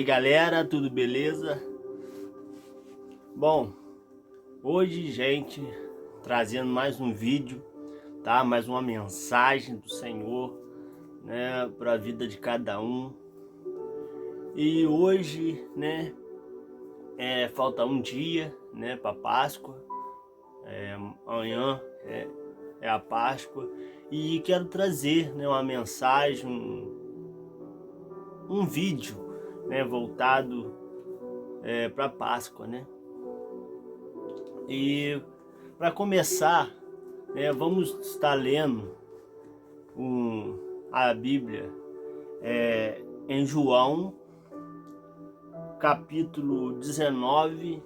aí galera, tudo beleza? Bom, hoje gente, trazendo mais um vídeo, tá? Mais uma mensagem do Senhor, né? Para a vida de cada um. E hoje, né? Falta um dia, né? Para Páscoa. Amanhã é a Páscoa. E quero trazer, né? Uma mensagem, um vídeo, né? Voltado para Páscoa, né? E para começar, né, vamos estar lendo a Bíblia em João, capítulo 19,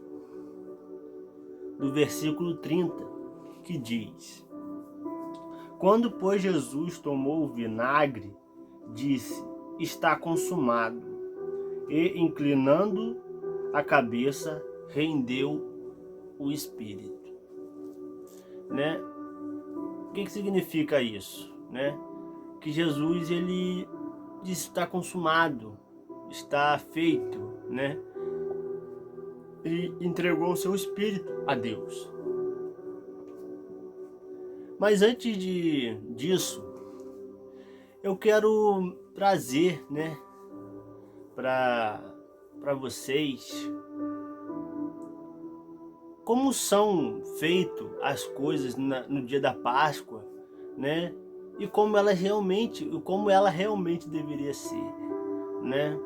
do versículo 30, que diz: Quando, pois, Jesus tomou o vinagre, disse: Está consumado, e, inclinando a cabeça, rendeu o Espírito. Né? O que significa isso? Né? Que Jesus, ele disse: está consumado, está feito, né? Ele entregou o seu Espírito a Deus. Mas antes disso, eu quero trazer, né, para vocês como são feitas as coisas no dia da Páscoa, né? E como ela realmente deveria ser, né?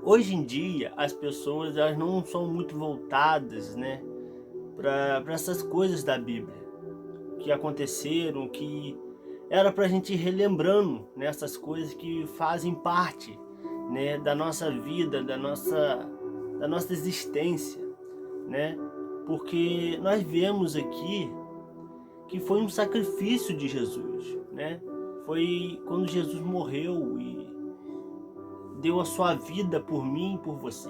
Hoje em dia as pessoas elas não são muito voltadas, né, para essas coisas da Bíblia que aconteceram, que era para a gente ir relembrando, né, essas coisas que fazem parte, né, da nossa vida, da nossa existência, né? Porque nós vemos aqui que foi um sacrifício de Jesus, né? Foi quando Jesus morreu e deu a sua vida por mim e por você.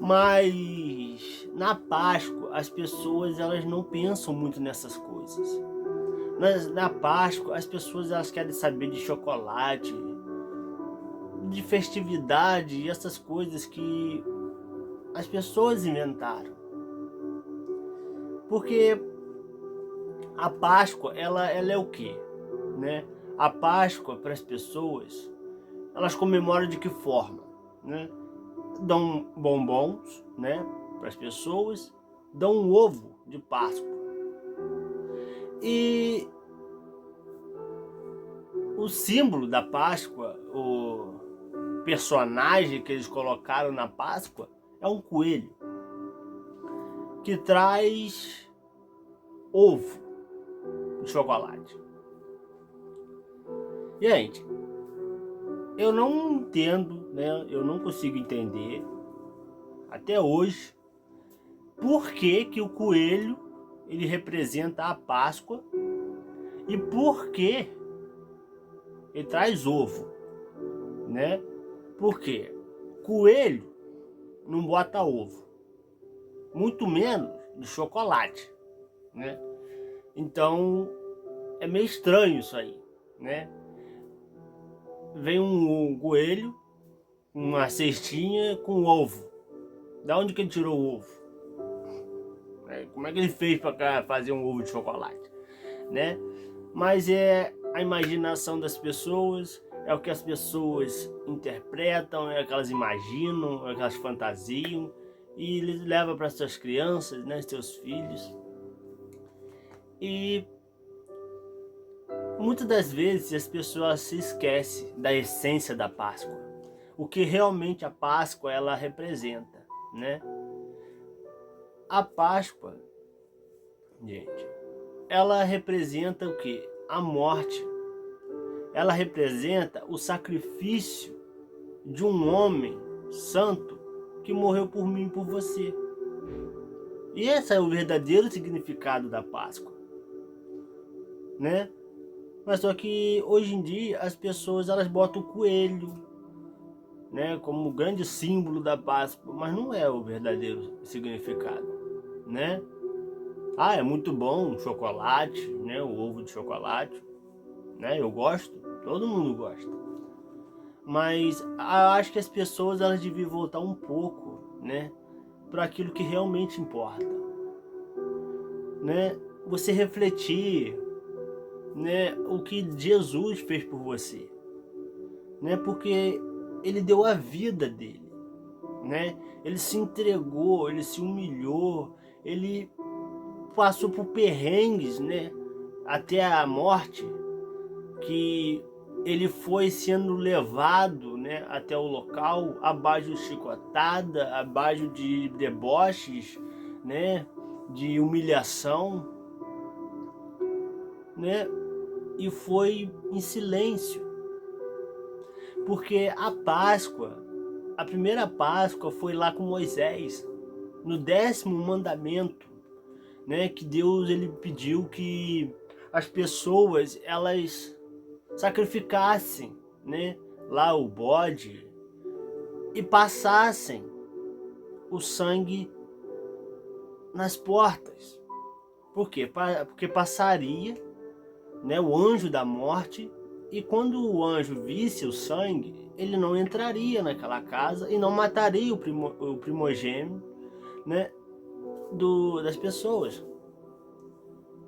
Mas na Páscoa as pessoas elas não pensam muito nessas coisas. Na Páscoa as pessoas elas querem saber de chocolate, de festividade e essas coisas que as pessoas inventaram. Porque a Páscoa ela é o quê? Né? A Páscoa para as pessoas, elas comemoram de que forma? Né? Dão bombons, né, para as pessoas, dão um ovo de Páscoa. E o símbolo da Páscoa, o personagem que eles colocaram na Páscoa, é um coelho que traz ovo de chocolate. Gente, eu não entendo, né? Eu não consigo entender até hoje por que o coelho ele representa a Páscoa e por que ele traz ovo, né? Porque coelho não bota ovo, muito menos de chocolate, né? Então é meio estranho isso aí, né? Vem um coelho, uma cestinha com ovo. Da onde que ele tirou o ovo? Como é que ele fez para fazer um ovo de chocolate, né? Mas é a imaginação das pessoas, é o que as pessoas interpretam, é o que elas imaginam, é o que elas fantasiam e leva para suas crianças, né, seus filhos. E muitas das vezes as pessoas se esquecem da essência da Páscoa, o que realmente a Páscoa ela representa, né? A Páscoa, gente, ela representa o que? A morte. Ela representa o sacrifício de um homem santo que morreu por mim e por você. E esse é o verdadeiro significado da Páscoa, né? Mas só que hoje em dia as pessoas elas botam o coelho, né, como grande símbolo da Páscoa, mas não é o verdadeiro significado, né? Ah, é muito bom o chocolate, né, o ovo de chocolate, né? Eu gosto, todo mundo gosta. Mas eu acho que as pessoas elas deviam voltar um pouco, né, para aquilo que realmente importa, né? Você refletir, né, o que Jesus fez por você, né? Porque ele deu a vida dele, né? Ele se entregou, ele se humilhou, ele passou por perrengues, né? Até a morte, que ele foi sendo levado, né, até o local, abaixo de chicotada, abaixo de deboches, né, de humilhação, né, e foi em silêncio, porque a Páscoa, a primeira Páscoa foi lá com Moisés, no 10º mandamento, né, que Deus ele pediu que as pessoas elas sacrificassem, né, lá o bode e passassem o sangue nas portas. Por quê? Porque passaria, né, o anjo da morte, e quando o anjo visse o sangue, ele não entraria naquela casa e não mataria o primogênito, né, das pessoas.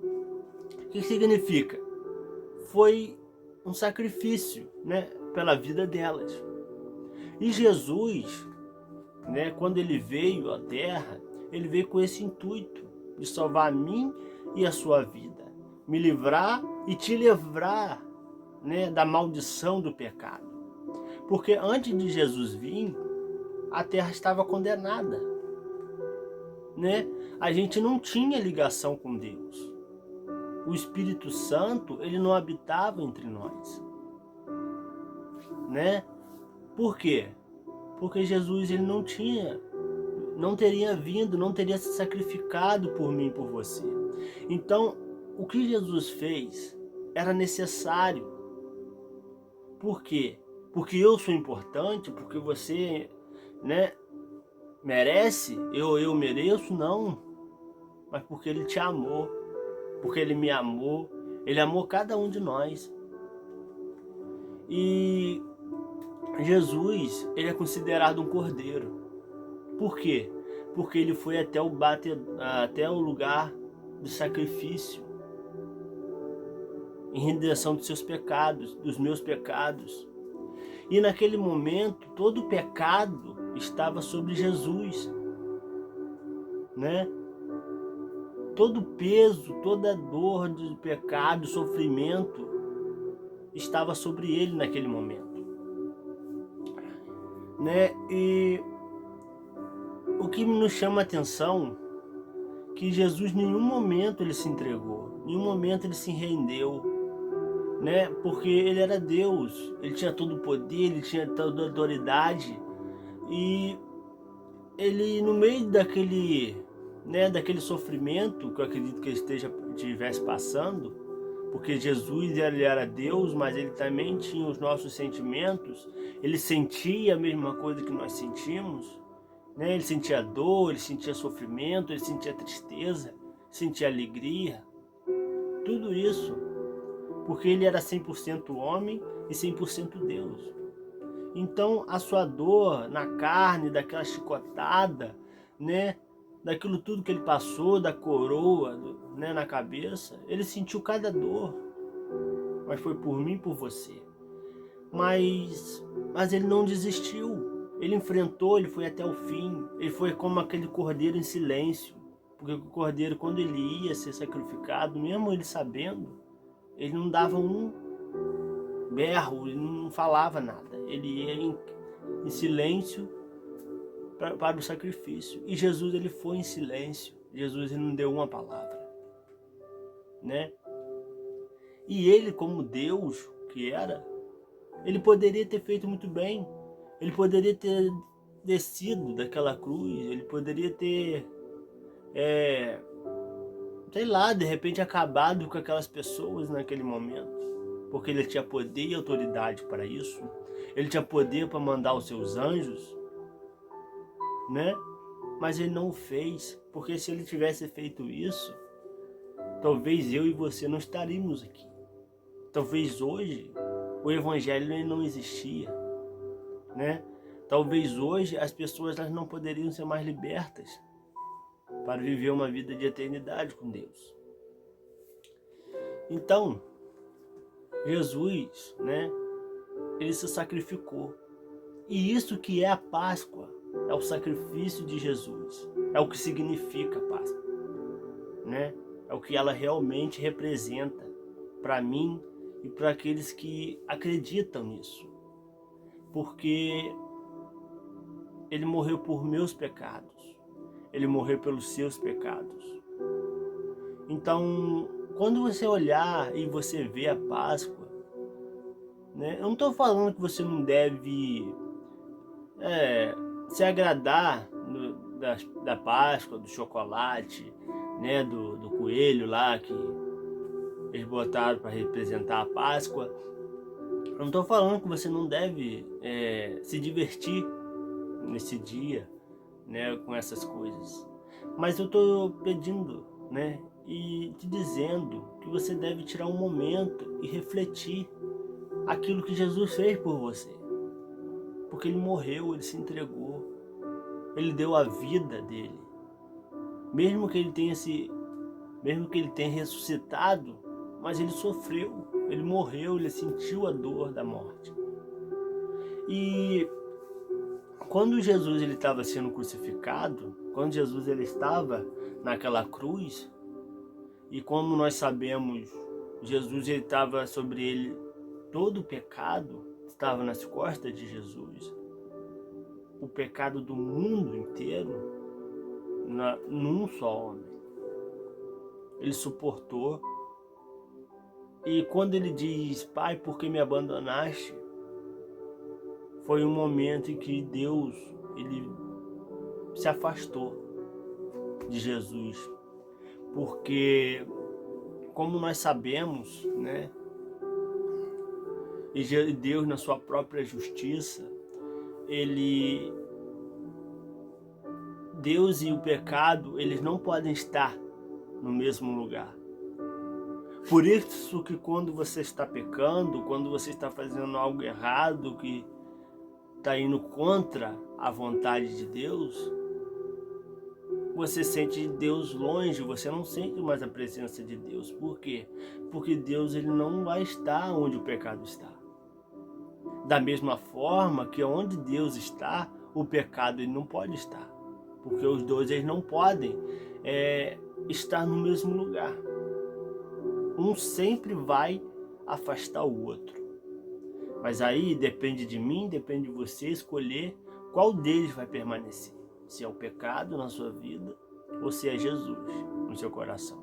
O que significa? Foi um sacrifício, né, pela vida delas. E Jesus, né, quando ele veio à Terra, ele veio com esse intuito de salvar a mim e a sua vida, me livrar e te livrar, né, da maldição do pecado. Porque antes de Jesus vir, a Terra estava condenada, né? A gente não tinha ligação com Deus. O Espírito Santo, ele não habitava entre nós, né? Por quê? Porque Jesus ele não teria vindo, não teria se sacrificado por mim, por você. Então, o que Jesus fez era necessário. Por quê? Porque eu sou importante, porque você, né, merece, eu mereço, não. Mas porque ele te amou, porque ele me amou, ele amou cada um de nós. E Jesus, ele é considerado um cordeiro. Por quê? Porque ele foi até o lugar do sacrifício, em redenção dos seus pecados, dos meus pecados. E naquele momento, todo o pecado estava sobre Jesus, né? Todo o peso, toda a dor do pecado, sofrimento, estava sobre ele naquele momento, né? E o que nos chama a atenção que Jesus em nenhum momento ele se entregou, em nenhum momento ele se rendeu, né? Porque ele era Deus, ele tinha todo o poder, ele tinha toda a autoridade, e ele no meio daquele, né, daquele sofrimento que eu acredito que ele estivesse passando, porque Jesus ele era Deus, mas ele também tinha os nossos sentimentos, ele sentia a mesma coisa que nós sentimos, né? Ele sentia dor, ele sentia sofrimento, ele sentia tristeza, sentia alegria, tudo isso, porque ele era 100% homem e 100% Deus. Então a sua dor na carne, daquela chicotada, né, daquilo tudo que ele passou, da coroa, né, na cabeça, ele sentiu cada dor, mas foi por mim e por você. Mas ele não desistiu. Ele enfrentou, ele foi até o fim. Ele foi como aquele cordeiro em silêncio. Porque o cordeiro, quando ele ia ser sacrificado, mesmo ele sabendo, ele não dava um berro, ele não falava nada. Ele ia em silêncio para o sacrifício. E Jesus ele foi em silêncio. Jesus ele não deu uma palavra, né? E ele, como Deus que era, ele poderia ter feito muito bem. Ele poderia ter descido daquela cruz, ele poderia ter, sei lá, de repente acabado com aquelas pessoas naquele momento. Porque ele tinha poder e autoridade para isso. Ele tinha poder para mandar os seus anjos, né? Mas ele não o fez, porque se ele tivesse feito isso, talvez eu e você não estaríamos aqui. Talvez hoje o evangelho não existia. né? Talvez hoje as pessoas elas não poderiam ser mais libertas para viver uma vida de eternidade com Deus. Então, Jesus, né? Ele se sacrificou. E isso que é a Páscoa, é o sacrifício de Jesus. É o que significa a Páscoa, né? É o que ela realmente representa para mim e para aqueles que acreditam nisso. Porque ele morreu por meus pecados. Ele morreu pelos seus pecados. Então, quando você olhar e você ver a Páscoa, né? Eu não estou falando que você não deve se agradar da Páscoa, do chocolate, né? Do coelho lá que eles botaram para representar a Páscoa. Eu não estou falando que você não deve se divertir nesse dia, né, com essas coisas. Mas eu estou pedindo, né, e te dizendo que você deve tirar um momento e refletir aquilo que Jesus fez por você. Porque ele morreu, ele se entregou, ele deu a vida dele. Mesmo que ele tenha ressuscitado, mas ele sofreu, ele morreu, ele sentiu a dor da morte. E quando Jesus ele estava sendo crucificado, quando Jesus ele estava naquela cruz, e como nós sabemos, Jesus ele estava sobre ele, todo o pecado estava nas costas de Jesus. O pecado do mundo inteiro, num só homem. Ele suportou. E quando ele diz, Pai, por que me abandonaste? Foi um momento em que Deus ele se afastou de Jesus. Porque, como nós sabemos, né? E Deus, na sua própria justiça, Deus e o pecado, eles não podem estar no mesmo lugar. Por isso que quando você está pecando, quando você está fazendo algo errado, que está indo contra a vontade de Deus, você sente Deus longe, você não sente mais a presença de Deus. Por quê? Porque Deus ele não vai estar onde o pecado está. Da mesma forma que onde Deus está, o pecado ele não pode estar. Porque os dois eles não podem estar no mesmo lugar. Um sempre vai afastar o outro. Mas aí depende de mim, depende de você escolher qual deles vai permanecer. Se é o pecado na sua vida ou se é Jesus no seu coração.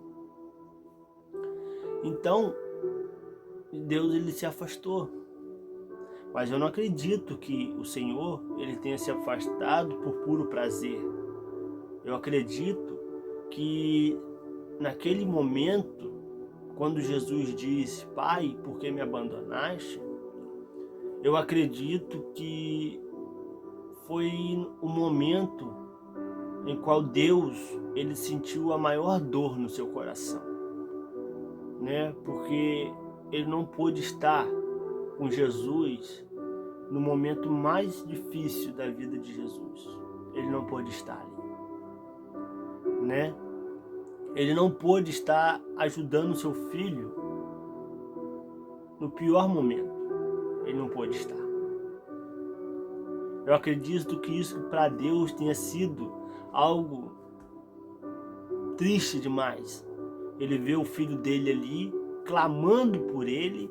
Então, Deus ele se afastou. Mas eu não acredito que o Senhor ele tenha se afastado por puro prazer. Eu acredito que naquele momento, quando Jesus disse, Pai, por que me abandonaste? Eu acredito que foi o momento em qual Deus ele sentiu a maior dor no seu coração, né? Porque ele não pôde estar com Jesus no momento mais difícil da vida de Jesus. Ele não pôde estar ali, né? Ele não pôde estar ajudando seu filho no pior momento. Ele não pôde estar. Eu acredito que isso para Deus tenha sido algo triste demais. Ele vê o filho dele ali, clamando por ele,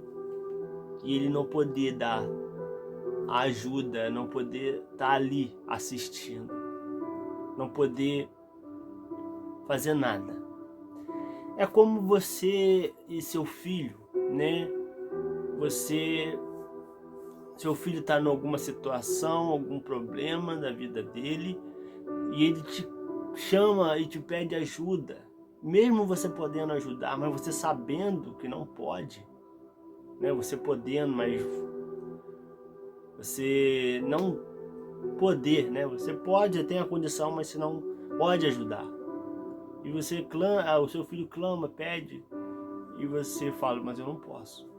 e ele não poder dar a ajuda, não poder estar ali assistindo, não poder fazer nada. É como você e seu filho, né? Seu filho está em alguma situação, algum problema da vida dele, e ele te chama e te pede ajuda, mesmo você podendo ajudar, mas você sabendo que não pode, né? Você podendo, mas você não poder, né? Você pode, tem a condição, mas você não pode ajudar. E você clama, o seu filho clama, pede, e você fala, mas eu não posso.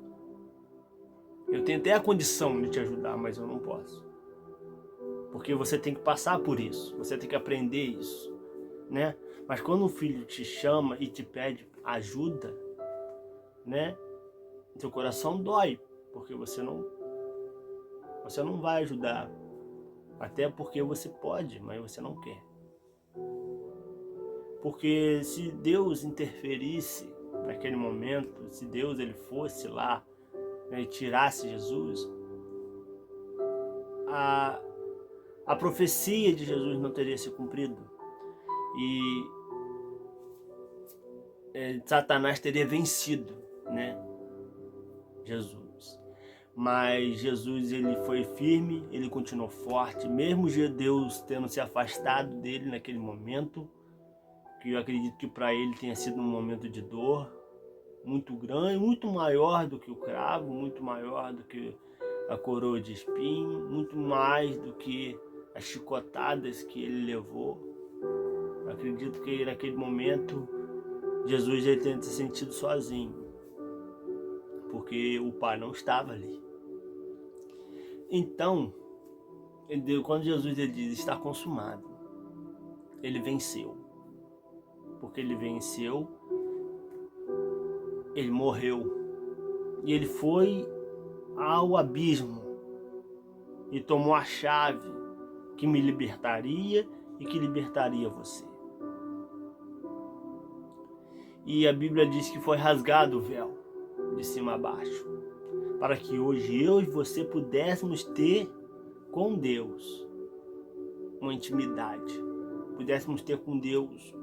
Eu tenho até a condição de te ajudar, mas eu não posso. porque você tem que passar por isso, você tem que aprender isso, né? Mas quando o filho te chama e te pede ajuda, né? Seu coração dói, porque você não vai ajudar, até porque você pode, mas você não quer. Porque se Deus interferisse naquele momento, se Deus ele fosse lá, né, e tirasse Jesus, a profecia de Jesus não teria se cumprido e Satanás teria vencido, né, Jesus. Mas Jesus ele foi firme, ele continuou forte, mesmo Deus tendo se afastado dele naquele momento, que eu acredito que para ele tenha sido um momento de dor muito grande, muito maior do que o cravo, muito maior do que a coroa de espinho, muito mais do que as chicotadas que ele levou. Eu acredito que naquele momento Jesus ele tenha se sentido sozinho, porque o Pai não estava ali. Então, quando Jesus ele diz está consumado, ele venceu. Porque ele venceu, ele morreu. E ele foi ao abismo e tomou a chave que me libertaria e que libertaria você. E a Bíblia diz que foi rasgado o véu de cima a baixo, para que hoje eu e você pudéssemos ter com Deus uma intimidade, pudéssemos ter com Deus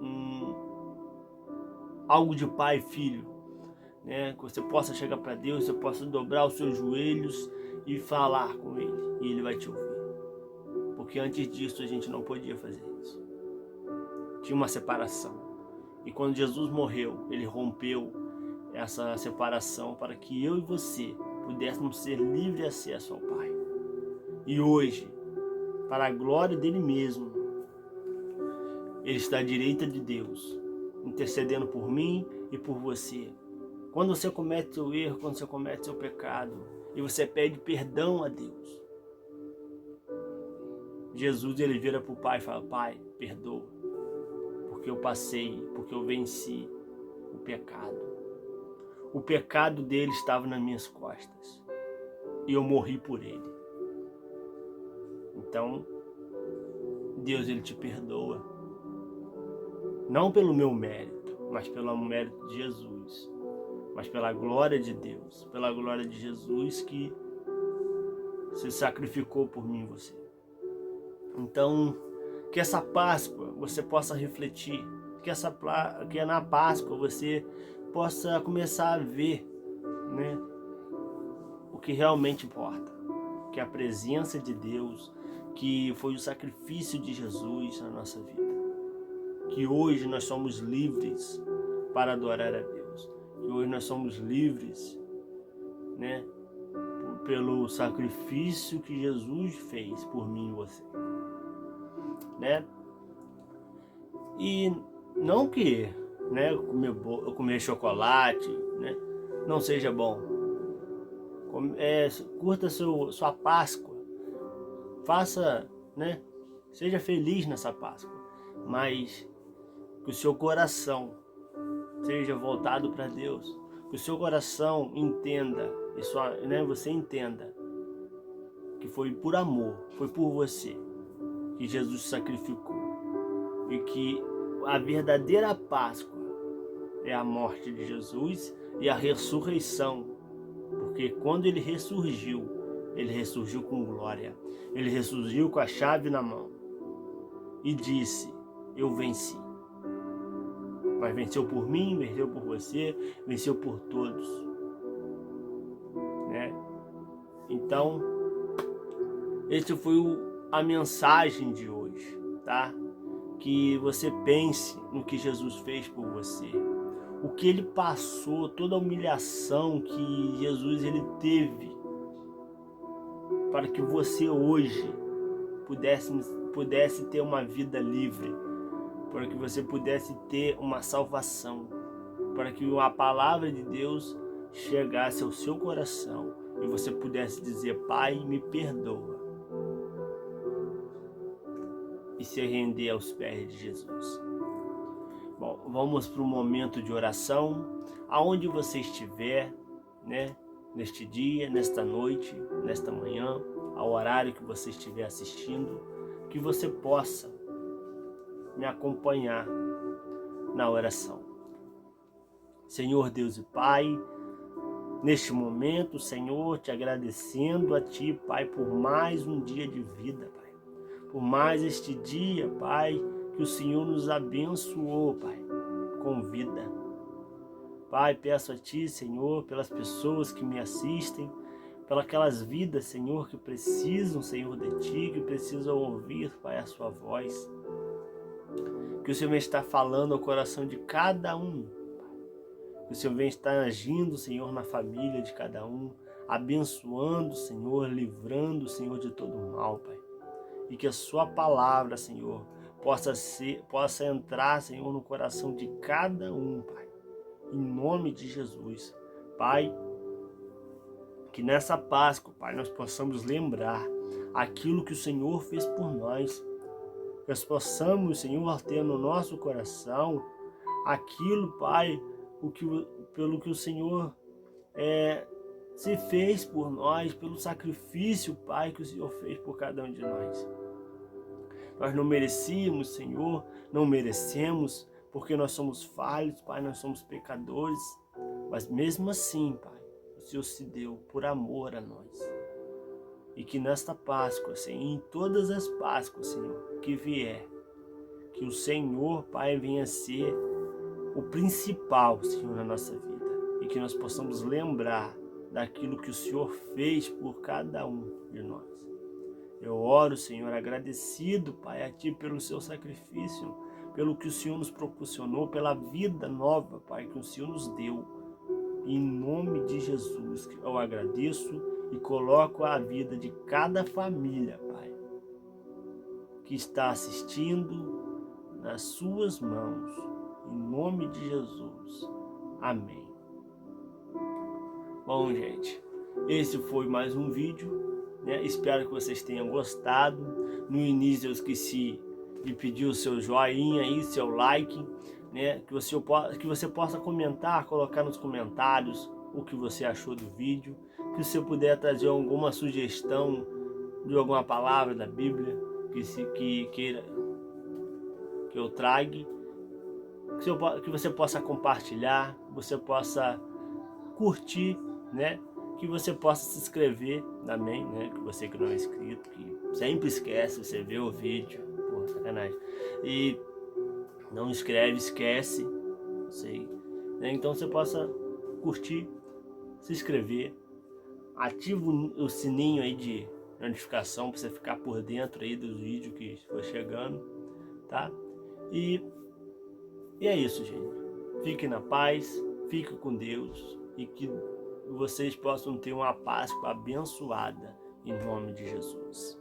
algo de pai e filho, né? Que você possa chegar para Deus, você possa dobrar os seus joelhos e falar com Ele, e Ele vai te ouvir. Porque antes disso a gente não podia fazer isso. Tinha uma separação. E quando Jesus morreu, Ele rompeu essa separação para que eu e você pudéssemos ser livres de acesso ao Pai. E hoje, para a glória dele mesmo, Ele está à direita de Deus, intercedendo por mim e por você. Quando você comete seu erro, quando você comete seu pecado, e você pede perdão a Deus, Jesus ele vira para o Pai e fala: Pai, perdoa, porque eu passei, porque eu venci o pecado. O pecado dele estava nas minhas costas e eu morri por ele. Então, Deus ele te perdoa, não pelo meu mérito, mas pelo mérito de Jesus, mas pela glória de Deus, pela glória de Jesus que se sacrificou por mim e você. Então, que essa Páscoa você possa refletir, que na Páscoa você possa começar a ver, né, o que realmente importa, que é a presença de Deus, que foi o sacrifício de Jesus na nossa vida, que hoje nós somos livres para adorar a Deus, que hoje nós somos livres, né, pelo sacrifício que Jesus fez por mim e você, né? E não que, né, comer chocolate, né, não seja bom. Curta sua Páscoa, faça, né, seja feliz nessa Páscoa, mas que o seu coração seja voltado para Deus, que o seu coração entenda, você entenda que foi por amor, foi por você que Jesus sacrificou, e que a verdadeira Páscoa é a morte de Jesus e a ressurreição, porque quando ele ressurgiu com glória, ele ressurgiu com a chave na mão e disse: eu venci. Mas venceu por mim, venceu por você, venceu por todos, né? Então, esse foi a mensagem de hoje, tá? Que você pense no que Jesus fez por você, o que ele passou, toda a humilhação que Jesus ele teve, para que você hoje pudesse ter uma vida livre, para que você pudesse ter uma salvação, para que a palavra de Deus chegasse ao seu coração e você pudesse dizer: Pai, me perdoa. e se render aos pés de Jesus. Bom, vamos para um momento de oração, aonde você estiver, né? Neste dia, nesta noite, nesta manhã, ao horário que você estiver assistindo, que você possa me acompanhar na oração. Senhor Deus e Pai, neste momento, Senhor, te agradecendo a Ti, Pai, por mais um dia de vida, Pai. Por mais este dia, Pai, que o Senhor nos abençoou, Pai, com vida. Pai, peço a Ti, Senhor, pelas pessoas que me assistem, pelas aquelas vidas, Senhor, que precisam, Senhor, de Ti, que precisam ouvir, Pai, a Sua voz. Que o Senhor venha estar falando ao coração de cada um, Pai. Que o Senhor venha estar agindo, Senhor, na família de cada um, abençoando, Senhor, livrando, Senhor, de todo mal, Pai. E que a Sua palavra, Senhor, possa entrar, Senhor, no coração de cada um, Pai. Em nome de Jesus, Pai, que nessa Páscoa, Pai, nós possamos lembrar aquilo que o Senhor fez por nós. Que nós possamos, Senhor, ter no nosso coração aquilo, Pai, pelo que o Senhor se fez por nós, pelo sacrifício, Pai, que o Senhor fez por cada um de nós. Nós não merecíamos, Senhor, não merecemos, porque nós somos falhos, Pai, nós somos pecadores, mas mesmo assim, Pai, o Senhor se deu por amor a nós. E que nesta Páscoa, Senhor, em todas as Páscoas, Senhor, que vier, que o Senhor, Pai, venha ser o principal, Senhor, na nossa vida. E que nós possamos lembrar daquilo que o Senhor fez por cada um de nós. Eu oro, Senhor, agradecido, Pai, a Ti pelo Seu sacrifício, pelo que o Senhor nos proporcionou, pela vida nova, Pai, que o Senhor nos deu. Em nome de Jesus, eu agradeço e coloco a vida de cada família, Pai, que está assistindo nas Suas mãos. Em nome de Jesus. Amém. Bom, gente, esse foi mais um vídeo, né? Espero que vocês tenham gostado. No início eu esqueci de pedir o seu joinha e seu like, né? Que você possa comentar, colocar nos comentários o que você achou do vídeo. Que você puder trazer alguma sugestão de alguma palavra da Bíblia que queira que eu traga, que você possa compartilhar, que você possa curtir, né? Que você possa se inscrever também, né? Que você que não é inscrito, que sempre esquece, você vê o vídeo, pô, sacanagem. E não inscreve, esquece, não sei, né? Então você possa curtir, se inscrever, ativa o sininho aí de notificação para você ficar por dentro aí dos vídeos que for chegando, tá? E é isso, gente. Fiquem na paz, fiquem com Deus e que vocês possam ter uma Páscoa abençoada em nome de Jesus.